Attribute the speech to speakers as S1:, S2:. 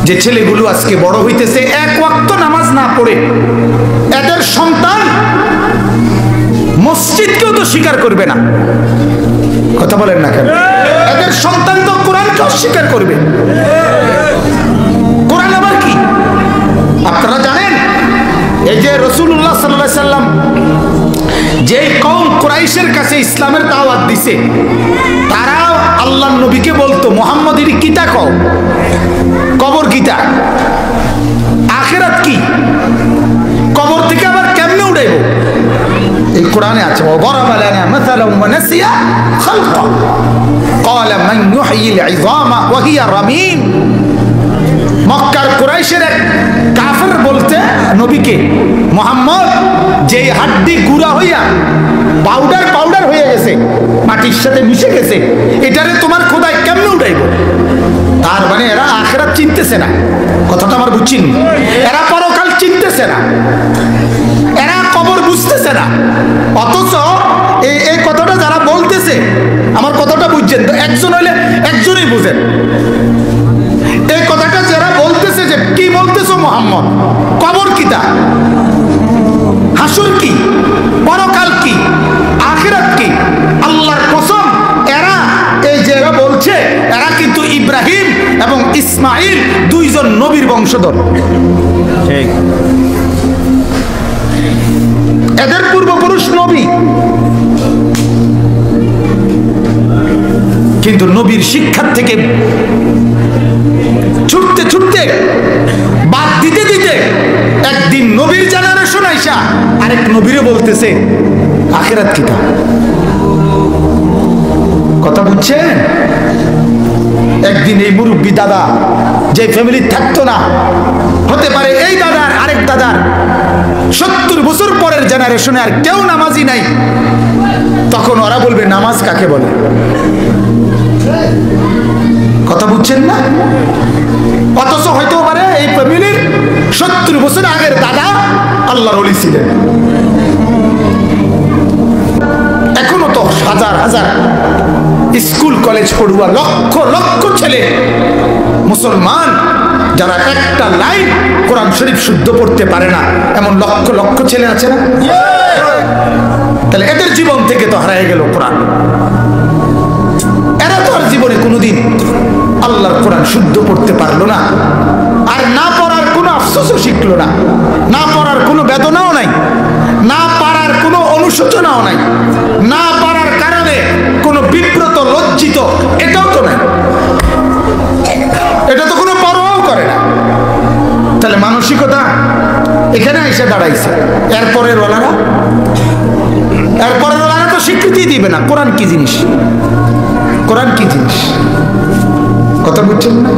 S1: যে ছেলেগুলো আজকে বড় হইতেছে এক ওয়াক্ত নামাজ না পড়ে, এদের সন্তান মসজিদকেও তো স্বীকার করবে না। কথা বলেন না কেন? এদের সন্তান তো কোরআনকেও স্বীকার করবে। কোরআন আবার কি? আপনারা জানেন এই যে রাসূলুল্লাহ সাল্লাল্লাহু আলাইহি সাল্লাম যে কওম কুরাইশের কাছে ইসলামের দাওয়াত দিছে, তারা আল্লাহর নবীকে বলতো মুহাম্মদের কিতা কও, কবর কিতা, আখিরাত কি, কবর থেকে আবার কেমনে উঠাইব? এই কোরআনে আছে ওয়ারাবা লানা মাসালান ওয়া নাসিয়া খালকা ক্বালা মান ইউহয়িল ইযামা ওয়া হিয়া রামীম। মক্কার কুরাইশের এক কাফের বলতে নবীকে, মুহাম্মদ যেই হাড্ডি গুঁড়া হইয়া পাউডার হয়ে গেছে, মাটির সাথে মিশে গেছে, এটারে তোমার খোদায় কেমনে উঠাইব? তার মানে এরা আখিরাত চিনতেছে না। কথাটা আমার বুঝছেন? এরা পরকাল চিনতেছে না, এরা কবর বুঝতেছে না। অথচ এই কথাটা যারা বলতেছে, আমার কথাটা বুঝছেন তো? একজন হইলে একজনই বুঝেন। এই কথাটা যারা বলতেছে, যে কি বলতেছো মুহাম্মদ, কবর কিতা, হাসুর কি, পরকাল কি, আখিরাত কি, আল্লাহর কসম এরা এই যে এরা বলছে, এরা কিন্তু ইব্রাহিম এবং ইসমাইল দুইজন নবীর বংশধর। ঠিক, এদের পূর্বপুরুষ নবী, কিন্তু নবীর শিক্ষার থেকে ছুটতে ছুটতে, বাদ দিতে দিতে, একদিন নবীর জেনারেশন আইসা আরেক নবীরে বলতেছে আখিরাত কিতা। কথা বুঝছেন? একদিন এই মুরব্বী দাদা, যে ফ্যামিলি থাকতো না, হতে পারে এই দাদার আরেক দাদার 70 বছর পরের জেনারেশনে আর কেউ নামাজি নাই, তখন ওরা বলবে নামাজ কাকে বলে। কথা বুঝছেন না? অথচ হয়তো পারে এই ফ্যামিলির 70 বছর আগের দাদা আল্লাহর ওলি ছিলেন। এখনো তো হাজার হাজার স্কুল কলেজ পড়ুয়া, লক্ষ লক্ষ ছেলে মুসলমান, যারা একটা লাইন কোরআন শরীফ শুদ্ধ পড়তে পারে না, এমন লক্ষ লক্ষ ছেলে আছে না? তাহলে এদের জীবন থেকে তো হারিয়ে গেল কোরআন। এরা তো আর জীবনে কোনোদিন আল্লাহর কোরআন শুদ্ধ পড়তে পারলো না, আর না পড়ার কোনো আফসোসও শিখলো না, না পড়ার কোনো বেদনাও নাই, না পারার কোনো অনুশোচনাও নাই, না পারার কারণে কোনো বিব্রত লজ্জিত এটাও তো নাই, এটা তো কোনো পরোয়াও করে না। তাহলে মানসিকতা এখানে এসে দাঁড়াইছে। এরপরের ওলারা তো স্বীকৃতি দিবে না কোরআন কি জিনিস, কোরআন কি জিনিস। কথা বুঝছেন না?